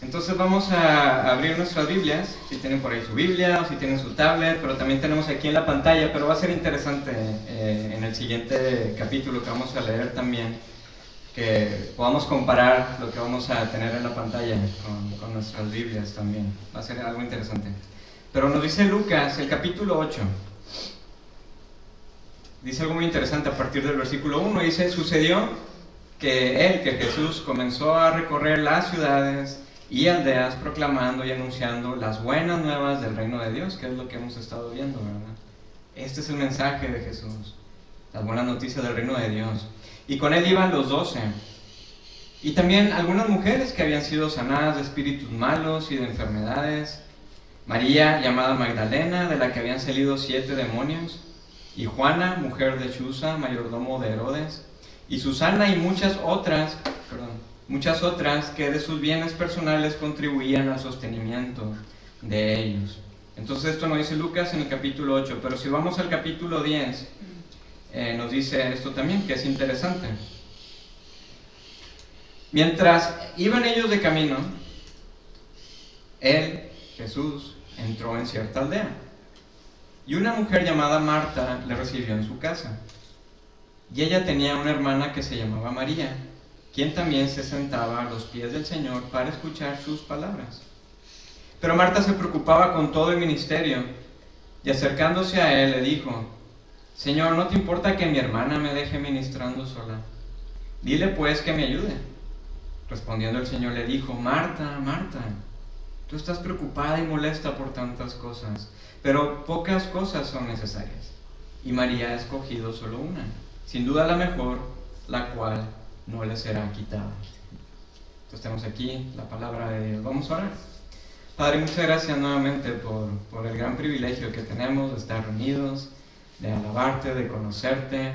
Entonces vamos a abrir nuestras Biblias, si tienen por ahí su Biblia o si tienen su tablet, pero también tenemos aquí en la pantalla, pero va a ser interesante en el siguiente capítulo que vamos a leer también, que podamos comparar lo que vamos a tener en la pantalla con nuestras Biblias también, va a ser algo interesante. Pero nos dice Lucas, el capítulo 8, dice algo muy interesante a partir del versículo 1, dice: sucedió que Jesús comenzó a recorrer las ciudades y aldeas proclamando y anunciando las buenas nuevas del reino de Dios, que es lo que hemos estado viendo, ¿verdad? Este es el mensaje de Jesús, las buenas noticias del reino de Dios. Y con él iban los 12, y también algunas mujeres que habían sido sanadas de espíritus malos y de enfermedades: María, llamada Magdalena, de la que habían salido 7 demonios, y Juana, mujer de Chuza, mayordomo de Herodes, y Susana, y muchas otras que de sus bienes personales contribuían al sostenimiento de ellos. Entonces esto nos dice Lucas en el capítulo 8, pero si vamos al capítulo 10, nos dice esto también, que es interesante. Mientras iban ellos de camino, Jesús, entró en cierta aldea, y una mujer llamada Marta le recibió en su casa. Y ella tenía una hermana que se llamaba María, quien también se sentaba a los pies del Señor para escuchar sus palabras. Pero Marta se preocupaba con todo el ministerio, y acercándose a él le dijo: Señor, ¿no te importa que mi hermana me deje ministrando sola? Dile pues que me ayude. Respondiendo el Señor le dijo: Marta, Marta, tú estás preocupada y molesta por tantas cosas, pero pocas cosas son necesarias, y María ha escogido solo una, sin duda la mejor, la cual no le será quitada. Entonces tenemos aquí la palabra de Dios. Vamos a orar. Padre, muchas gracias nuevamente por el gran privilegio que tenemos de estar reunidos, de alabarte, de conocerte,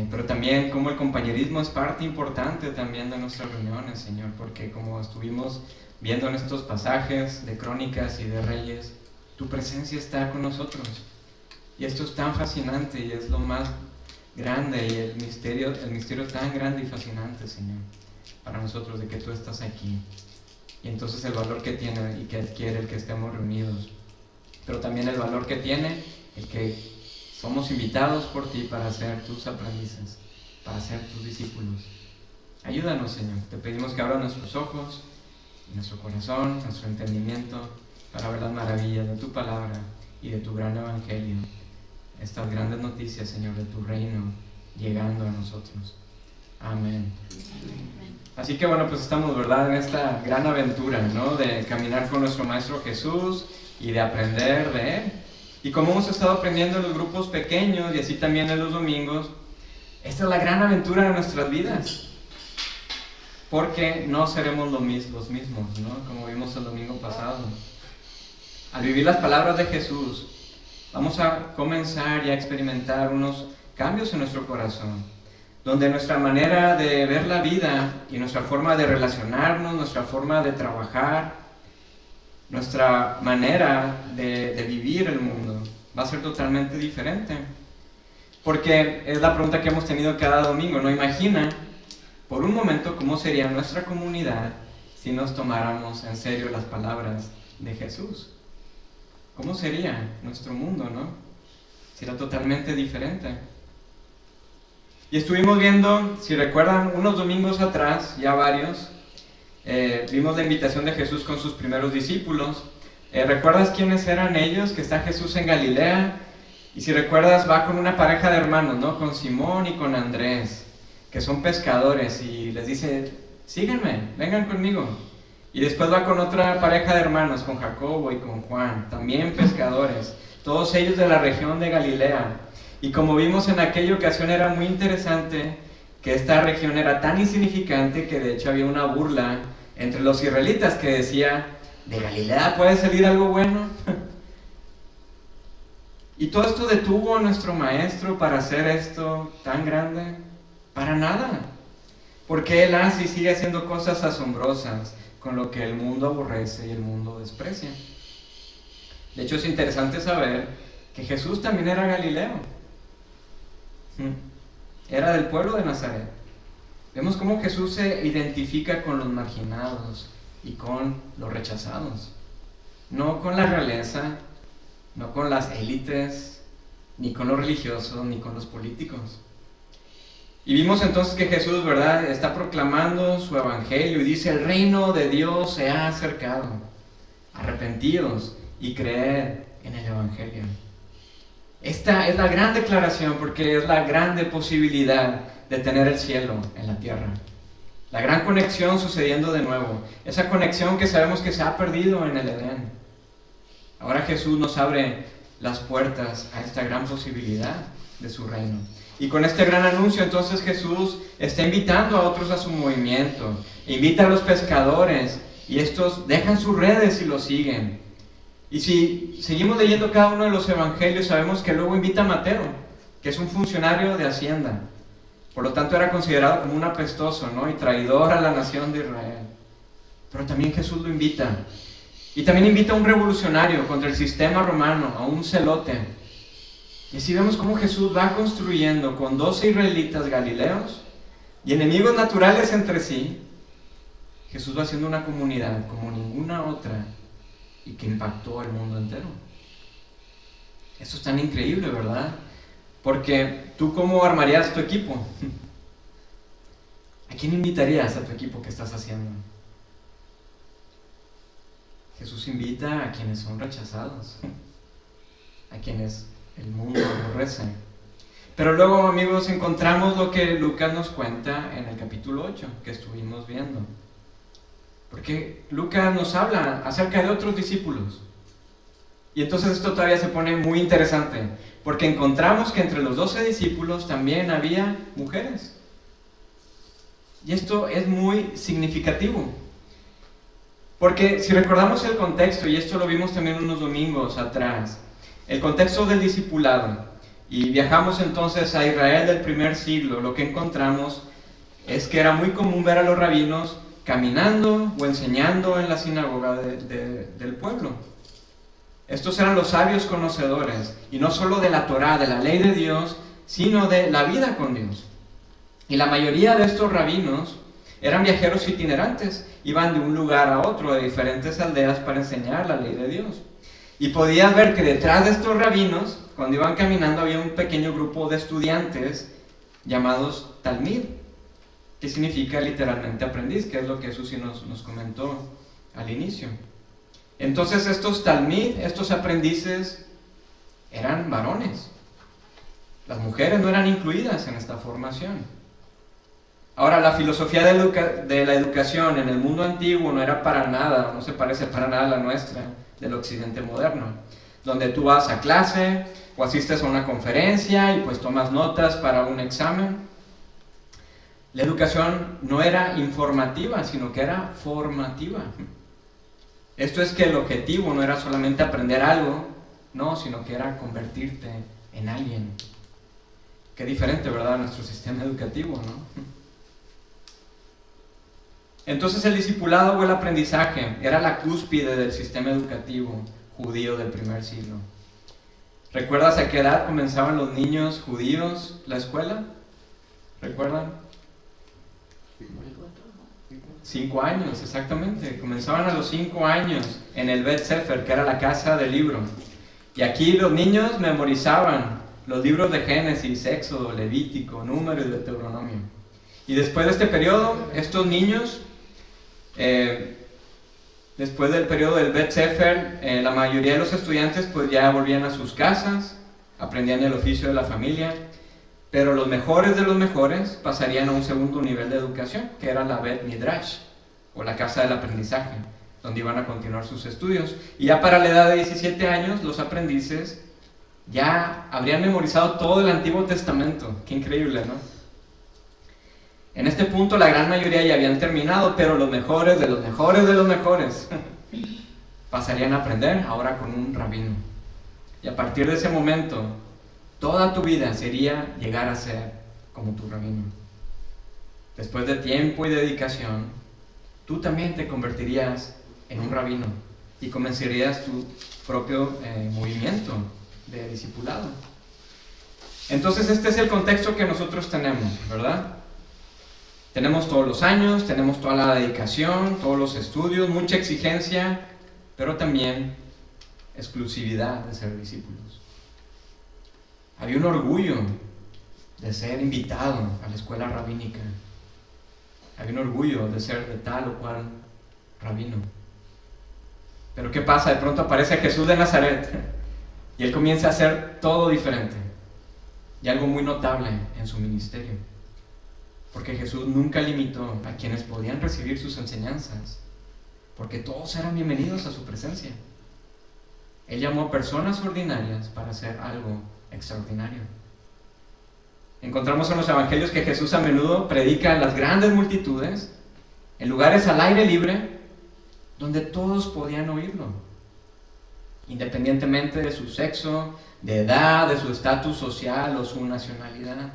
pero también como el compañerismo es parte importante también de nuestras reuniones, Señor, porque como estuvimos viendo en estos pasajes de Crónicas y de Reyes, tu presencia está con nosotros, y esto es tan fascinante y es lo más grande, y el misterio tan grande y fascinante, Señor, para nosotros, de que tú estás aquí. Y entonces el valor que tiene y que adquiere el que estemos reunidos, pero también el valor que tiene el que somos invitados por ti para ser tus aprendices, para ser tus discípulos. Ayúdanos, Señor, te pedimos que abras nuestros ojos, nuestro corazón, nuestro entendimiento, para ver las maravillas de tu palabra y de tu gran evangelio, estas grandes noticias, Señor, de tu reino llegando a nosotros. Amén. Así que bueno, pues estamos, ¿verdad?, en esta gran aventura, ¿no?, de caminar con nuestro Maestro Jesús y de aprender de Él. Y como hemos estado aprendiendo en los grupos pequeños y así también en los domingos, esta es la gran aventura de nuestras vidas, porque no seremos los mismos, ¿no?, como vimos el domingo pasado. Al vivir las palabras de Jesús, vamos a comenzar y a experimentar unos cambios en nuestro corazón, donde nuestra manera de ver la vida y nuestra forma de relacionarnos, nuestra forma de trabajar, nuestra manera de vivir el mundo va a ser totalmente diferente. Porque es la pregunta que hemos tenido cada domingo, ¿no? Imagina por un momento cómo sería nuestra comunidad si nos tomáramos en serio las palabras de Jesús. ¿Cómo sería nuestro mundo, no? Será totalmente diferente. Y estuvimos viendo, si recuerdan, unos domingos atrás, ya varios, vimos la invitación de Jesús con sus primeros discípulos. ¿Recuerdas quiénes eran ellos? Que está Jesús en Galilea, y si recuerdas va con una pareja de hermanos, ¿no?, con Simón y con Andrés, que son pescadores, y les dice: síganme, vengan conmigo. Y después va con otra pareja de hermanos, con Jacobo y con Juan, también pescadores, todos ellos de la región de Galilea. Y como vimos en aquella ocasión, era muy interesante que esta región era tan insignificante que de hecho había una burla entre los israelitas que decía: ¿de Galilea puede salir algo bueno? ¿Y todo esto detuvo a nuestro maestro para hacer esto tan grande? Para nada, porque él hace y sigue haciendo cosas asombrosas con lo que el mundo aborrece y el mundo desprecia. De hecho, es interesante saber que Jesús también era galileo. Era del pueblo de Nazaret. Vemos cómo Jesús se identifica con los marginados y con los rechazados. No con la realeza, no con las élites, ni con los religiosos, ni con los políticos. Y vimos entonces que Jesús, ¿verdad?, está proclamando su evangelio y dice: el reino de Dios se ha acercado. Arrepentíos y creed en el evangelio. Esta es la gran declaración, porque es la grande posibilidad de tener el cielo en la tierra. La gran conexión sucediendo de nuevo. Esa conexión que sabemos que se ha perdido en el Edén. Ahora Jesús nos abre las puertas a esta gran posibilidad de su reino. Y con este gran anuncio, entonces, Jesús está invitando a otros a su movimiento. Invita a los pescadores y estos dejan sus redes y lo siguen. Y si seguimos leyendo cada uno de los evangelios, sabemos que luego invita a Mateo, que es un funcionario de Hacienda. Por lo tanto, era considerado como un apestoso, ¿no?, y traidor a la nación de Israel. Pero también Jesús lo invita. Y también invita a un revolucionario contra el sistema romano, a un celote. Y así vemos cómo Jesús va construyendo con 12 israelitas galileos y enemigos naturales entre sí. Jesús va haciendo una comunidad como ninguna otra y que impactó el mundo entero. Esto es tan increíble, ¿verdad? Porque tú, ¿cómo armarías tu equipo? ¿A quién invitarías a tu equipo que estás haciendo? Jesús invita a quienes son rechazados, a quienes el mundo aborrece. Pero luego, amigos, encontramos lo que Lucas nos cuenta en el capítulo 8, que estuvimos viendo. Porque Lucas nos habla acerca de otros discípulos. Y entonces esto todavía se pone muy interesante, porque encontramos que entre los 12 discípulos también había mujeres. Y esto es muy significativo. Porque si recordamos el contexto, y esto lo vimos también unos domingos atrás, el contexto del discipulado, y viajamos entonces a Israel del primer siglo, lo que encontramos es que era muy común ver a los rabinos caminando o enseñando en la sinagoga del pueblo. Estos eran los sabios conocedores, y no solo de la Torá, de la ley de Dios, sino de la vida con Dios. Y la mayoría de estos rabinos eran viajeros itinerantes, iban de un lugar a otro, de diferentes aldeas, para enseñar la ley de Dios. Y podías ver que detrás de estos rabinos, cuando iban caminando, había un pequeño grupo de estudiantes llamados talmid, que significa literalmente aprendiz, que es lo que Susi nos comentó al inicio. Entonces estos talmid, estos aprendices, eran varones. Las mujeres no eran incluidas en esta formación. Ahora, la filosofía de la educación en el mundo antiguo no era para nada, no se parece para nada a la nuestra, del occidente moderno, donde tú vas a clase o asistes a una conferencia y pues tomas notas para un examen. La educación no era informativa, sino que era formativa. Esto es que el objetivo no era solamente aprender algo, no, sino que era convertirte en alguien. Qué diferente, ¿verdad?, nuestro sistema educativo, ¿no? Entonces el discipulado o el aprendizaje era la cúspide del sistema educativo judío del primer siglo. ¿Recuerdas a qué edad comenzaban los niños judíos la escuela? ¿Recuerdan? 5 años, exactamente. Comenzaban a los 5 años en el Bet Sefer, que era la casa del libro. Y aquí los niños memorizaban los libros de Génesis, Éxodo, Levítico, Número y Deuteronomio. Y después de este periodo, estos niños, después del periodo del Bet Sefer, la mayoría de los estudiantes pues ya volvían a sus casas, aprendían el oficio de la familia, pero los mejores de los mejores pasarían a un segundo nivel de educación, que era la Bet Midrash, o la casa del aprendizaje, donde iban a continuar sus estudios. Y ya para la edad de 17 años, los aprendices ya habrían memorizado todo el Antiguo Testamento. Qué increíble, ¿no? En este punto la gran mayoría ya habían terminado, pero los mejores de los mejores de los mejores pasarían a aprender ahora con un rabino. Y a partir de ese momento, toda tu vida sería llegar a ser como tu rabino. Después de tiempo y dedicación, tú también te convertirías en un rabino y comenzarías tu propio movimiento de discipulado. Entonces este es el contexto que nosotros tenemos, ¿verdad? Tenemos todos los años, tenemos toda la dedicación, todos los estudios, mucha exigencia, pero también exclusividad de ser discípulos. Había un orgullo de ser invitado a la escuela rabínica. Había un orgullo de ser de tal o cual rabino. Pero ¿qué pasa? De pronto aparece Jesús de Nazaret y él comienza a hacer todo diferente. Y algo muy notable en su ministerio. Porque Jesús nunca limitó a quienes podían recibir sus enseñanzas, porque todos eran bienvenidos a su presencia. Él llamó a personas ordinarias para hacer algo extraordinario. Encontramos en los evangelios que Jesús a menudo predica en las grandes multitudes, en lugares al aire libre, donde todos podían oírlo, independientemente de su sexo, de edad, de su estatus social o su nacionalidad.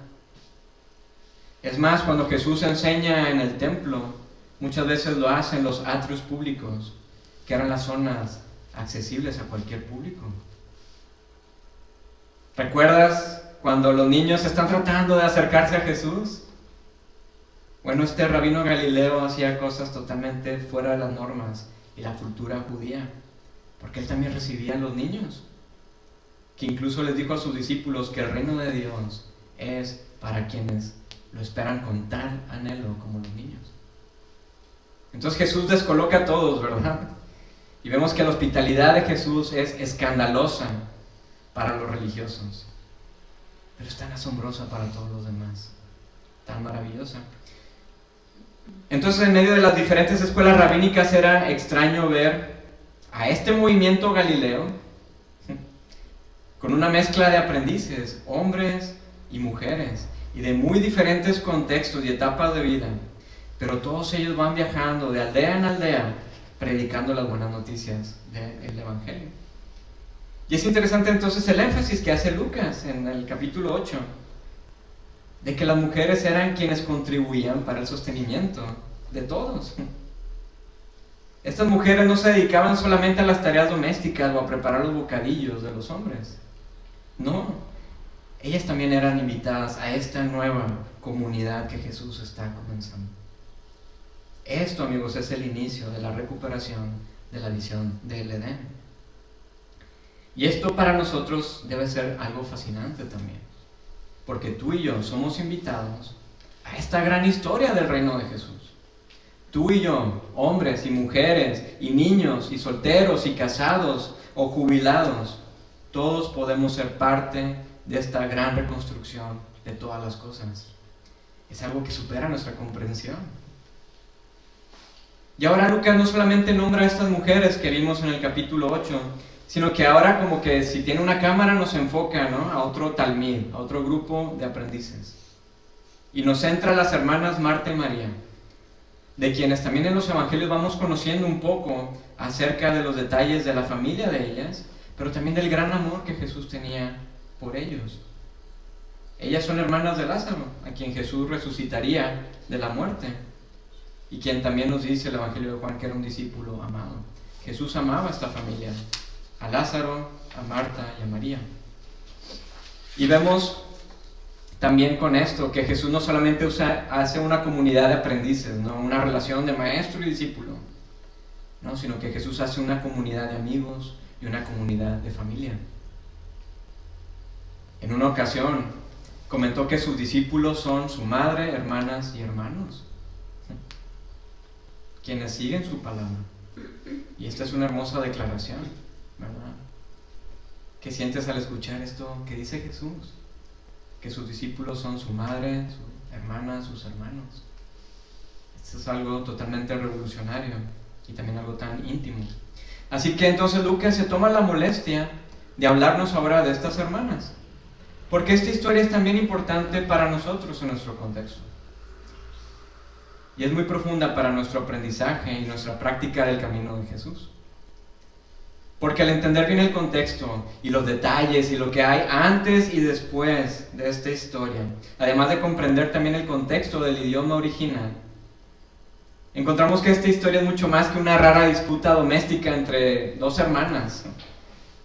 Es más, cuando Jesús enseña en el templo, muchas veces lo hace en los atrios públicos, que eran las zonas accesibles a cualquier público. ¿Recuerdas cuando los niños están tratando de acercarse a Jesús? Bueno, este rabino Galileo hacía cosas totalmente fuera de las normas y la cultura judía, porque él también recibía a los niños, que incluso les dijo a sus discípulos que el reino de Dios es para quienes lo esperan con tal anhelo como los niños. Entonces Jesús descoloca a todos, ¿verdad? Y vemos que la hospitalidad de Jesús es escandalosa para los religiosos, pero es tan asombrosa para todos los demás, tan maravillosa. Entonces, en medio de las diferentes escuelas rabínicas era extraño ver a este movimiento galileo con una mezcla de aprendices, hombres y mujeres, y de muy diferentes contextos y etapas de vida, pero todos ellos van viajando de aldea en aldea predicando las buenas noticias del Evangelio. Y es interesante entonces el énfasis que hace Lucas en el capítulo 8, de que las mujeres eran quienes contribuían para el sostenimiento de todos. Estas mujeres no se dedicaban solamente a las tareas domésticas o a preparar los bocadillos de los hombres. No. Ellas también eran invitadas a esta nueva comunidad que Jesús está comenzando. Esto, amigos, es el inicio de la recuperación de la visión del Edén. Y esto para nosotros debe ser algo fascinante también, porque tú y yo somos invitados a esta gran historia del reino de Jesús. Tú y yo, hombres y mujeres, y niños, y solteros, y casados, o jubilados, todos podemos ser parte de esta gran reconstrucción de todas las cosas. Es algo que supera nuestra comprensión. Y ahora Lucas no solamente nombra a estas mujeres que vimos en el capítulo 8, sino que ahora como que si tiene una cámara nos enfoca, ¿no?, a otro talmid, a otro grupo de aprendices. Y nos centra a las hermanas Marta y María, de quienes también en los evangelios vamos conociendo un poco acerca de los detalles de la familia de ellas, pero también del gran amor que Jesús tenía por ellos. Ellas son hermanas de Lázaro, a quien Jesús resucitaría de la muerte, y quien también nos dice el Evangelio de Juan que era un discípulo amado. Jesús amaba a esta familia, a Lázaro, a Marta y a María. Y vemos también con esto que Jesús no solamente hace una comunidad de aprendices, ¿no?, una relación de maestro y discípulo, ¿no?, sino que Jesús hace una comunidad de amigos y una comunidad de familia. En una ocasión comentó que sus discípulos son su madre, hermanas y hermanos, quienes siguen su palabra. Y esta es una hermosa declaración, ¿verdad? ¿Qué sientes al escuchar esto que dice Jesús? Que sus discípulos son su madre, su hermana, sus hermanos. Esto es algo totalmente revolucionario y también algo tan íntimo. Así que entonces Lucas se toma la molestia de hablarnos ahora de estas hermanas, porque esta historia es también importante para nosotros en nuestro contexto. Y es muy profunda para nuestro aprendizaje y nuestra práctica del camino de Jesús. Porque al entender bien el contexto y los detalles y lo que hay antes y después de esta historia, además de comprender también el contexto del idioma original, encontramos que esta historia es mucho más que una rara disputa doméstica entre dos hermanas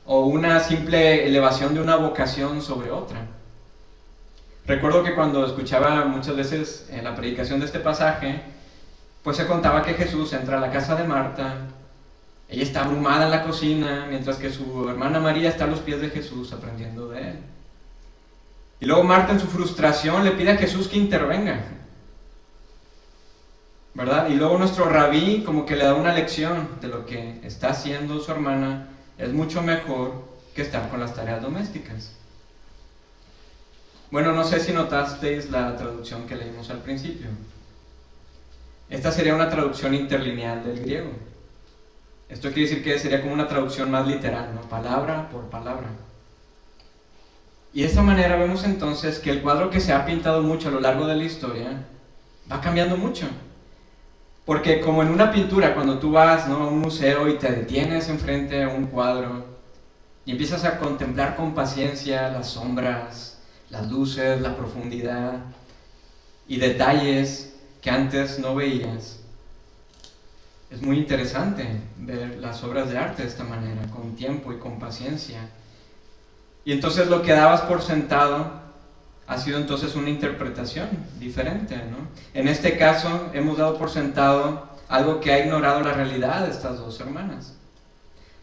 o una simple elevación de una vocación sobre otra. Recuerdo que cuando escuchaba muchas veces la predicación de este pasaje, pues se contaba que Jesús entra a la casa de Marta, ella está abrumada en la cocina, mientras que su hermana María está a los pies de Jesús aprendiendo de él. Y luego Marta en su frustración le pide a Jesús que intervenga, ¿verdad? Y luego nuestro rabí como que le da una lección de lo que está haciendo su hermana es mucho mejor que estar con las tareas domésticas. Bueno, no sé si notasteis la traducción que leímos al principio. Esta sería una traducción interlineal del griego. Esto quiere decir que sería como una traducción más literal, ¿no? Palabra por palabra. Y de esta manera vemos entonces que el cuadro que se ha pintado mucho a lo largo de la historia va cambiando mucho. Porque como en una pintura, cuando tú vas, ¿no?, a un museo y te detienes enfrente a un cuadro y empiezas a contemplar con paciencia las sombras, las luces, la profundidad y detalles que antes no veías, es muy interesante ver las obras de arte de esta manera, con tiempo y con paciencia. Y entonces lo que dabas por sentado ha sido entonces una interpretación diferente, ¿no? En este caso hemos dado por sentado algo que ha ignorado la realidad de estas dos hermanas.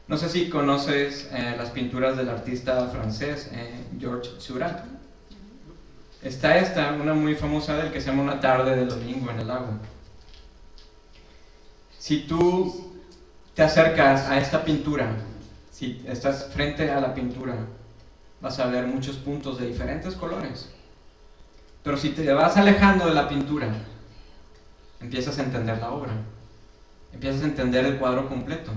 No sé si conoces las pinturas del artista francés Georges Seurat. Está una muy famosa del que se llama Una tarde de domingo en el lago. Si tú te acercas a esta pintura, si estás frente a la pintura, vas a ver muchos puntos de diferentes colores. Pero si te vas alejando de la pintura, empiezas a entender la obra, empiezas a entender el cuadro completo.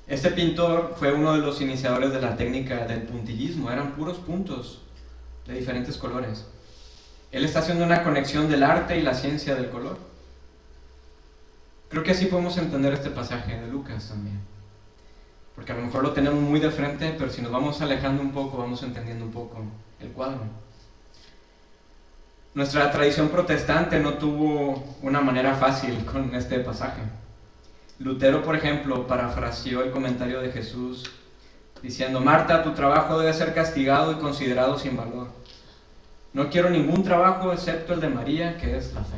Este pintor fue uno de los iniciadores de la técnica del puntillismo, eran puros puntos de diferentes colores. Él está haciendo una conexión del arte y la ciencia del color. Creo que así podemos entender este pasaje de Lucas también. Porque a lo mejor lo tenemos muy de frente, pero si nos vamos alejando un poco, vamos entendiendo un poco el cuadro. Nuestra tradición protestante no tuvo una manera fácil con este pasaje. Lutero, por ejemplo, parafraseó el comentario de Jesús diciendo: Marta, tu trabajo debe ser castigado y considerado sin valor. No quiero ningún trabajo excepto el de María, que es la fe.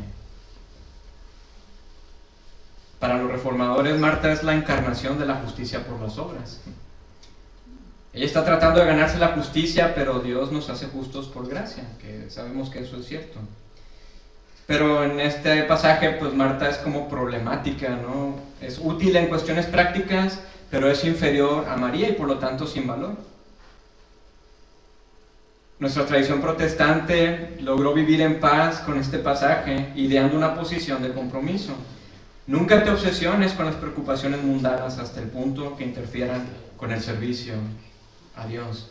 Para los reformadores, Marta es la encarnación de la justicia por las obras. Ella está tratando de ganarse la justicia, pero Dios nos hace justos por gracia, que sabemos que eso es cierto. Pero en este pasaje, pues Marta es como problemática, ¿no? Es útil en cuestiones prácticas, pero es inferior a María y por lo tanto sin valor. Nuestra tradición protestante logró vivir en paz con este pasaje, ideando una posición de compromiso. Nunca te obsesiones con las preocupaciones mundanas hasta el punto que interfieran con el servicio a Dios.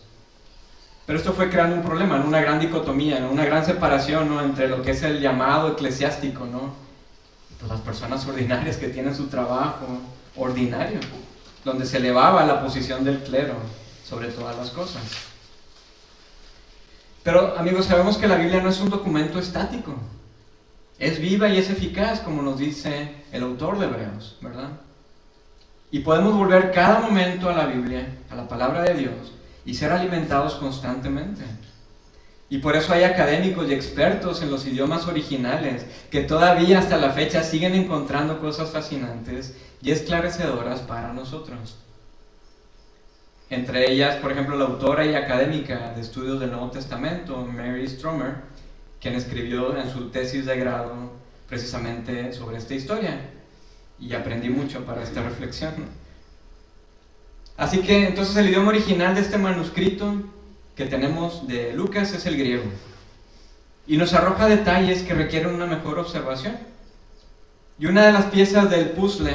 Pero esto fue creando un problema, ¿no? Una gran dicotomía, ¿no? Una gran separación, ¿no?, entre lo que es el llamado eclesiástico, ¿no?, pues las personas ordinarias que tienen su trabajo ordinario, donde se elevaba la posición del clero sobre todas las cosas. Pero amigos, sabemos que la Biblia no es un documento estático. Es viva y es eficaz, como nos dice el autor de Hebreos, ¿verdad? Y podemos volver cada momento a la Biblia, a la palabra de Dios, y ser alimentados constantemente. Y por eso hay académicos y expertos en los idiomas originales que todavía hasta la fecha siguen encontrando cosas fascinantes y esclarecedoras para nosotros. Entre ellas, por ejemplo, la autora y académica de estudios del Nuevo Testamento, Mary Stromer, quien escribió en su tesis de grado precisamente sobre esta historia. Y aprendí mucho para esta reflexión. Así que entonces el idioma original de este manuscrito que tenemos de Lucas es el griego. Y nos arroja detalles que requieren una mejor observación. Y una de las piezas del puzzle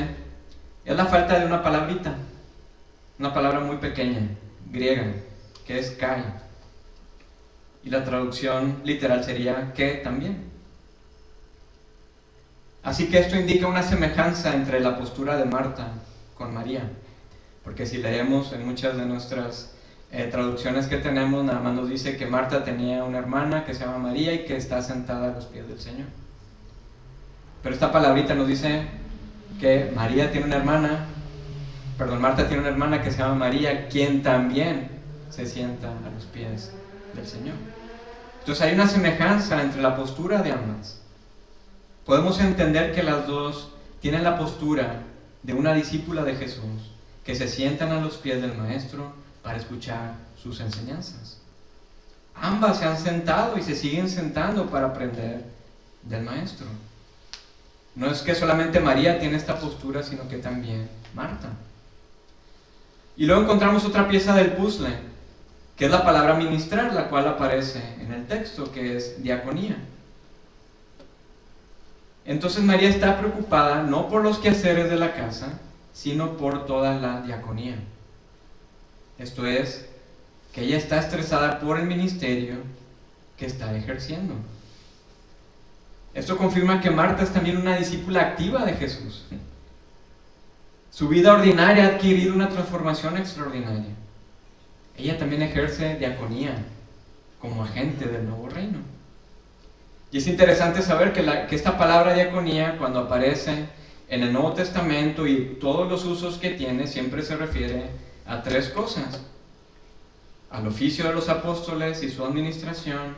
es la falta de una palabrita. Una palabra muy pequeña, griega, que es kai. Y la traducción literal sería que también. Así que esto indica una semejanza entre la postura de Marta con María. Porque si leemos en muchas de nuestras traducciones que tenemos, nada más nos dice que Marta tenía una hermana que se llama María y que está sentada a los pies del Señor. Pero esta palabrita nos dice que Marta tiene una hermana que se llama María, quien también se sienta a los pies del Señor. Entonces hay una semejanza entre la postura de ambas. Podemos entender que las dos tienen la postura de una discípula de Jesús, que se sientan a los pies del Maestro para escuchar sus enseñanzas. Ambas se han sentado y se siguen sentando para aprender del Maestro. No es que solamente María tiene esta postura, sino que también Marta. Y luego encontramos otra pieza del puzzle, que es la palabra ministrar, la cual aparece en el texto, que es diaconía. Entonces María está preocupada no por los quehaceres de la casa, sino por toda la diaconía. Esto es, que ella está estresada por el ministerio que está ejerciendo. Esto confirma que Marta es también una discípula activa de Jesús. Su vida ordinaria ha adquirido una transformación extraordinaria. Ella también ejerce diaconía como agente del nuevo reino. Y es interesante saber que esta palabra diaconía, cuando aparece en el Nuevo Testamento y todos los usos que tiene, siempre se refiere a tres cosas: al oficio de los apóstoles y su administración,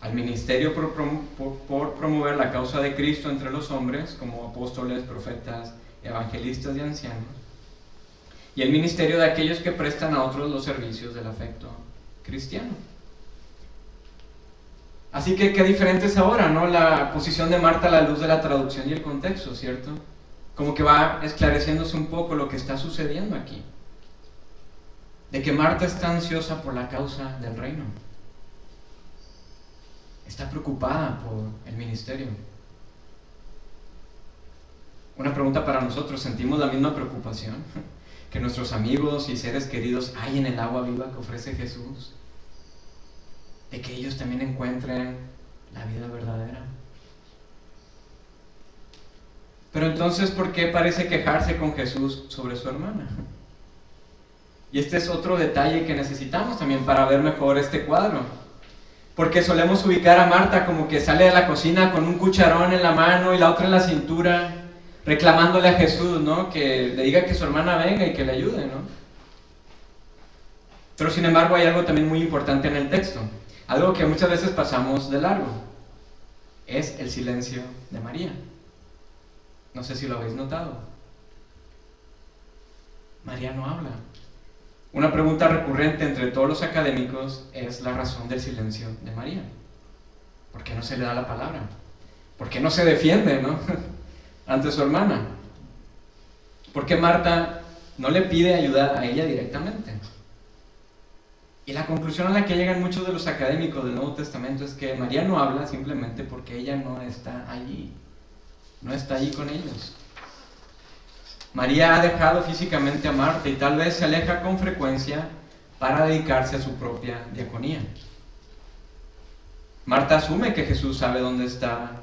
al ministerio por promover la causa de Cristo entre los hombres, como apóstoles, profetas, evangelistas y ancianos, y el ministerio de aquellos que prestan a otros los servicios del afecto cristiano. Así que qué diferente es ahora, ¿no? La posición de Marta a la luz de la traducción y el contexto, ¿cierto? Como que va esclareciéndose un poco lo que está sucediendo aquí. De que Marta está ansiosa por la causa del reino. Está preocupada por el ministerio. Una pregunta para nosotros: ¿sentimos la misma preocupación que nuestros amigos y seres queridos hay en el agua viva que ofrece Jesús? De que ellos también encuentren la vida verdadera. Pero entonces, ¿por qué parece quejarse con Jesús sobre su hermana? Y este es otro detalle que necesitamos también para ver mejor este cuadro. Porque solemos ubicar a Marta como que sale de la cocina con un cucharón en la mano y la otra en la cintura, reclamándole a Jesús, ¿no? Que le diga que su hermana venga y que le ayude, ¿no? Pero sin embargo hay algo también muy importante en el texto, algo que muchas veces pasamos de largo. Es el silencio de María. No sé si lo habéis notado. María no habla. Una pregunta recurrente entre todos los académicos es la razón del silencio de María. ¿Por qué no se le da la palabra? ¿Por qué no se defiende, ¿no? ante su hermana? ¿Por qué Marta no le pide ayuda a ella directamente? Y la conclusión a la que llegan muchos de los académicos del Nuevo Testamento es que María no habla simplemente porque ella no está allí. No está allí con ellos. María ha dejado físicamente a Marta y tal vez se aleja con frecuencia para dedicarse a su propia diaconía. Marta asume que Jesús sabe dónde está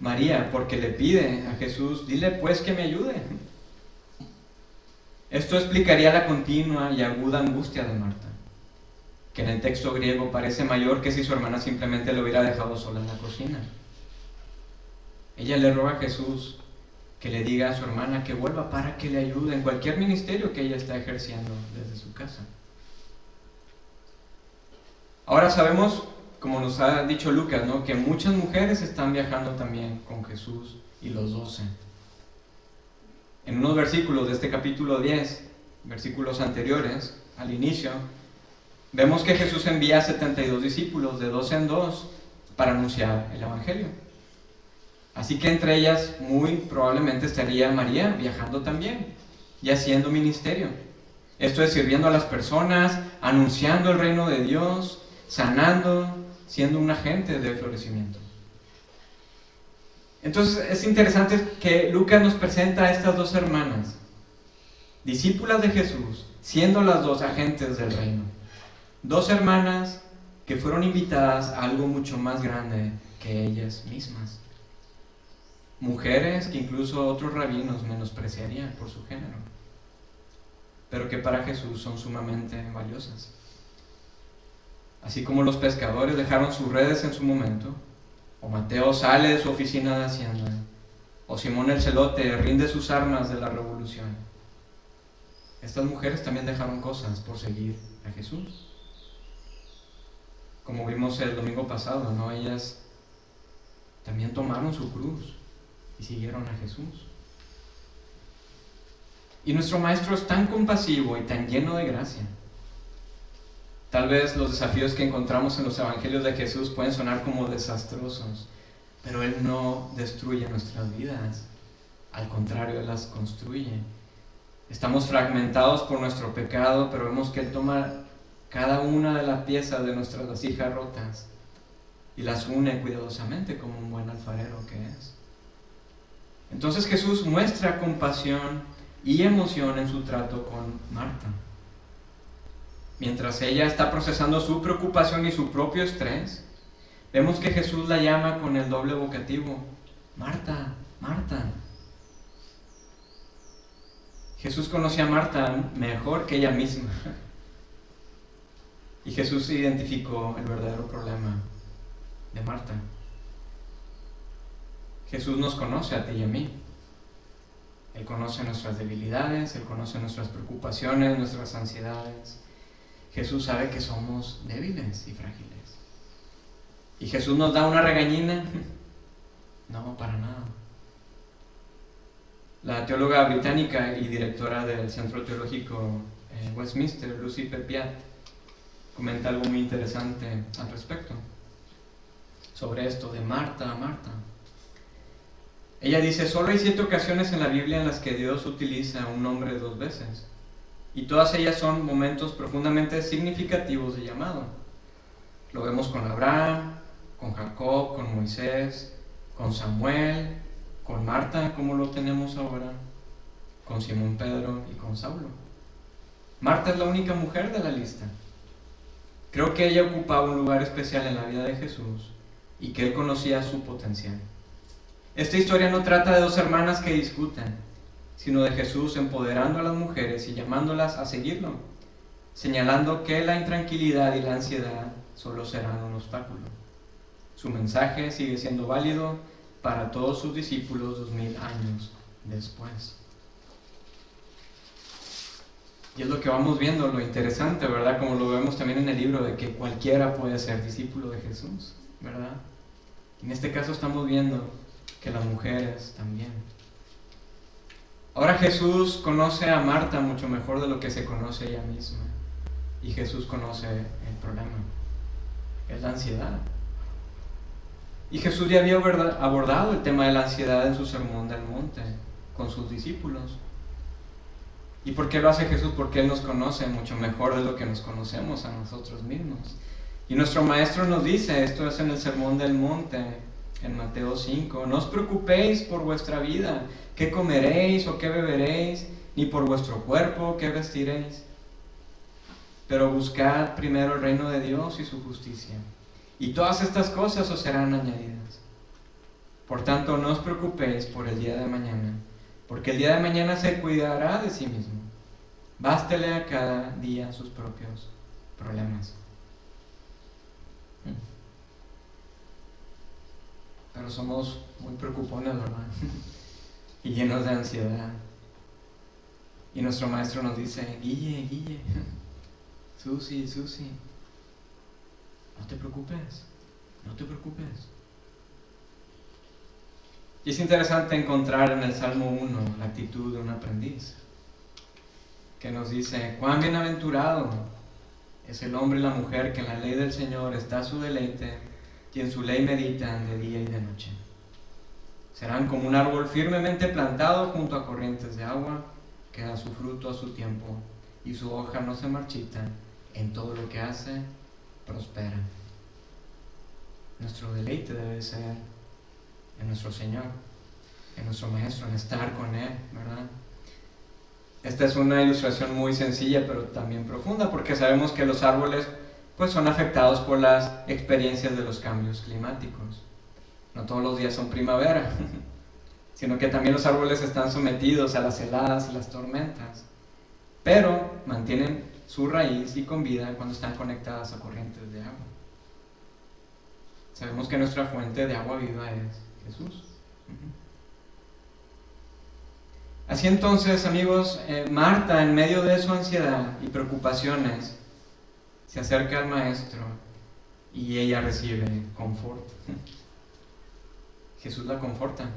María porque le pide a Jesús: dile pues que me ayude. Esto explicaría la continua y aguda angustia de Marta, que en el texto griego parece mayor que si su hermana simplemente lo hubiera dejado sola en la cocina. Ella le roga a Jesús que le diga a su hermana que vuelva para que le ayude en cualquier ministerio que ella está ejerciendo desde su casa. Ahora sabemos, como nos ha dicho Lucas, ¿no?, que muchas mujeres están viajando también con Jesús y los 12. En unos versículos de este capítulo 10, versículos anteriores, al inicio, vemos que Jesús envía a 72 discípulos de 2 en 2 para anunciar el Evangelio. Así que entre ellas muy probablemente estaría María viajando también y haciendo ministerio. Esto es, sirviendo a las personas, anunciando el reino de Dios, sanando, siendo un agente de florecimiento. Entonces es interesante que Lucas nos presenta a estas dos hermanas, discípulas de Jesús, siendo las dos agentes del reino. Dos hermanas que fueron invitadas a algo mucho más grande que ellas mismas. Mujeres que incluso otros rabinos menospreciarían por su género, pero que para Jesús son sumamente valiosas. Así como los pescadores dejaron sus redes en su momento, o Mateo sale de su oficina de Hacienda, o Simón el Celote rinde sus armas de la revolución, estas mujeres también dejaron cosas por seguir a Jesús. como vimos el domingo pasado, ¿no? Ellas también tomaron su cruz y siguieron a Jesús. Y nuestro Maestro es tan compasivo y tan lleno de gracia. Tal vez los desafíos que encontramos en los evangelios de Jesús pueden sonar como desastrosos, pero Él no destruye nuestras vidas. Al contrario, Él las construye. Estamos fragmentados por nuestro pecado, pero vemos que Él toma cada una de las piezas de nuestras vasijas rotas y las une cuidadosamente como un buen alfarero que es. Entonces Jesús muestra compasión y emoción en su trato con Marta. Mientras ella está procesando su preocupación y su propio estrés, vemos que Jesús la llama con el doble vocativo: Marta, Marta. Jesús conocía a Marta mejor que ella misma. Y Jesús identificó el verdadero problema de Marta. Jesús nos conoce a ti y a mí. Él conoce nuestras debilidades, Él conoce nuestras preocupaciones, nuestras ansiedades. Jesús sabe que somos débiles y frágiles. ¿Y Jesús nos da una regañina? No, para nada. La teóloga británica y directora del Centro Teológico Westminster, Lucy Pepiat, comenta algo muy interesante al respecto sobre esto de Marta, Marta. Ella dice: solo hay 7 ocasiones en la Biblia en las que Dios utiliza un nombre 2 veces, y todas ellas son momentos profundamente significativos de llamado. Lo vemos con Abraham, con Jacob, con Moisés, con Samuel, con Marta, como lo tenemos ahora, con Simón Pedro y con Saulo. Marta es la única mujer de la lista. Creo que ella ocupaba un lugar especial en la vida de Jesús y que Él conocía su potencial. Esta historia no trata de 2 hermanas que discuten, sino de Jesús empoderando a las mujeres y llamándolas a seguirlo, señalando que la intranquilidad y la ansiedad solo serán un obstáculo. Su mensaje sigue siendo válido para todos sus discípulos 2000 años después. Y es lo que vamos viendo, lo interesante, ¿verdad? Como lo vemos también en el libro, de que cualquiera puede ser discípulo de Jesús, ¿verdad? En este caso estamos viendo que las mujeres también. Ahora Jesús conoce a Marta mucho mejor de lo que se conoce ella misma. Y Jesús conoce el problema, es la ansiedad. Y Jesús ya había abordado el tema de la ansiedad en su sermón del monte con sus discípulos. ¿Y por qué lo hace Jesús? Porque Él nos conoce mucho mejor de lo que nos conocemos a nosotros mismos. Y nuestro Maestro nos dice, esto es en el sermón del monte, en Mateo 5, no os preocupéis por vuestra vida, qué comeréis o qué beberéis, ni por vuestro cuerpo, qué vestiréis. Pero buscad primero el reino de Dios y su justicia, y todas estas cosas os serán añadidas. Por tanto, no os preocupéis por el día de mañana, porque el día de mañana se cuidará de sí mismo. Bástele a cada día sus propios problemas. Pero somos muy preocupones, ¿verdad? Y llenos de ansiedad. Y nuestro Maestro nos dice: Guille, Susi, no te preocupes. Y es interesante encontrar en el Salmo 1 la actitud de un aprendiz, que nos dice: cuán bienaventurado es el hombre y la mujer que en la ley del Señor está su deleite, y en su ley meditan de día y de noche. Serán como un árbol firmemente plantado junto a corrientes de agua, que da su fruto a su tiempo, y su hoja no se marchita. En todo lo que hace, prospera. Nuestro deleite debe ser en nuestro Señor, en nuestro Maestro, en estar con Él, ¿verdad? Esta es una ilustración muy sencilla, pero también profunda, porque sabemos que los árboles pues son afectados por las experiencias de los cambios climáticos. No todos los días son primavera, sino que también los árboles están sometidos a las heladas y las tormentas, pero mantienen su raíz y con vida cuando están conectadas a corrientes de agua. Sabemos que nuestra fuente de agua viva es Jesús. Así entonces, amigos, Marta, en medio de su ansiedad y preocupaciones, se acerca al Maestro y ella recibe confort. Jesús la conforta.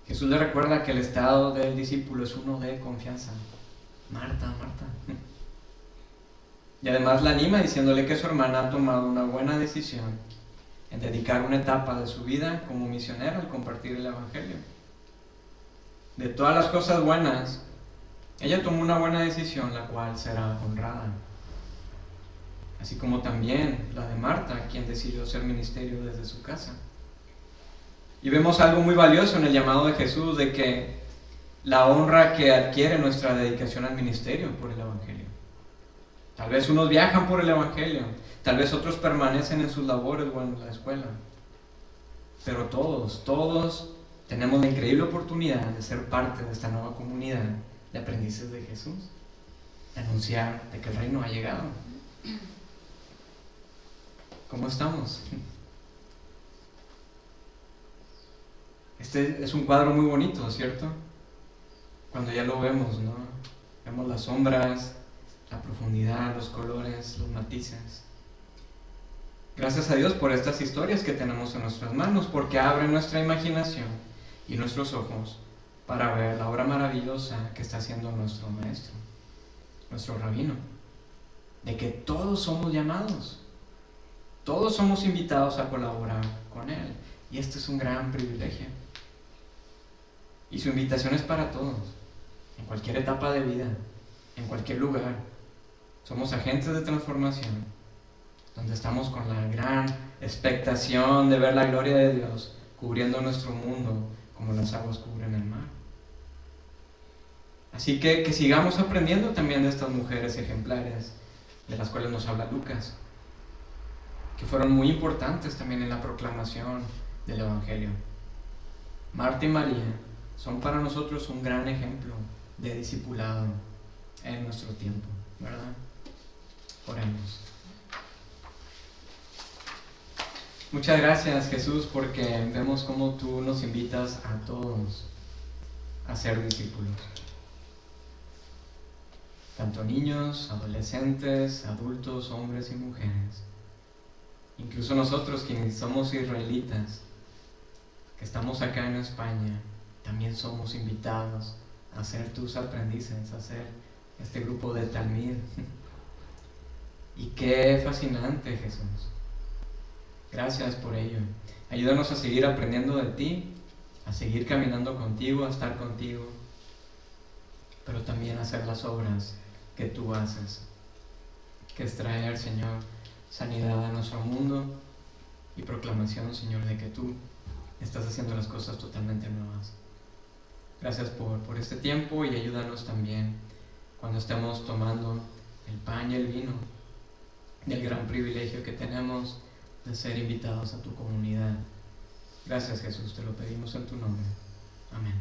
Jesús le recuerda que el estado del discípulo es uno de confianza. Marta, Marta. Y además la anima diciéndole que su hermana ha tomado una buena decisión en dedicar una etapa de su vida como misionera al compartir el Evangelio. De todas las cosas buenas, ella tomó una buena decisión, la cual será honrada. Así como también la de Marta, quien decidió hacer ministerio desde su casa. Y vemos algo muy valioso en el llamado de Jesús, de que la honra que adquiere nuestra dedicación al ministerio por el Evangelio. Tal vez unos viajan por el Evangelio, tal vez otros permanecen en sus labores o en la escuela. Pero todos tenemos la increíble oportunidad de ser parte de esta nueva comunidad de aprendices de Jesús, de anunciar de que el reino ha llegado. ¿Cómo estamos? Este es un cuadro muy bonito, ¿cierto? Cuando ya lo vemos, ¿no? Vemos las sombras, la profundidad, los colores, los matices. Gracias a Dios por estas historias que tenemos en nuestras manos, porque abren nuestra imaginación y nuestros ojos para ver la obra maravillosa que está haciendo nuestro maestro, nuestro rabino, de que todos somos llamados, todos somos invitados a colaborar con él, y este es un gran privilegio. Y su invitación es para todos, en cualquier etapa de vida, en cualquier lugar. Somos agentes de transformación, donde estamos con la gran expectación de ver la gloria de Dios cubriendo nuestro mundo como las aguas cubren el mar. Así que sigamos aprendiendo también de estas mujeres ejemplares de las cuales nos habla Lucas, que fueron muy importantes también en la proclamación del Evangelio. Marta y María son para nosotros un gran ejemplo de discipulado en nuestro tiempo, ¿verdad? Oremos. Muchas gracias, Jesús, porque vemos cómo tú nos invitas a todos a ser discípulos. Tanto niños, adolescentes, adultos, hombres y mujeres. Incluso nosotros, quienes somos israelitas, que estamos acá en España, también somos invitados a ser tus aprendices, a ser este grupo de Talmid. Y qué fascinante, Jesús. Gracias por ello. Ayúdanos a seguir aprendiendo de ti, a seguir caminando contigo, a estar contigo, pero también a hacer las obras que tú haces, que es traer, Señor, sanidad a nuestro mundo y proclamación, Señor, de que tú estás haciendo las cosas totalmente nuevas. Gracias por este tiempo, y ayúdanos también cuando estemos tomando el pan y el vino del gran privilegio que tenemos de ser invitados a tu comunidad. Gracias, Jesús, te lo pedimos en tu nombre. Amén.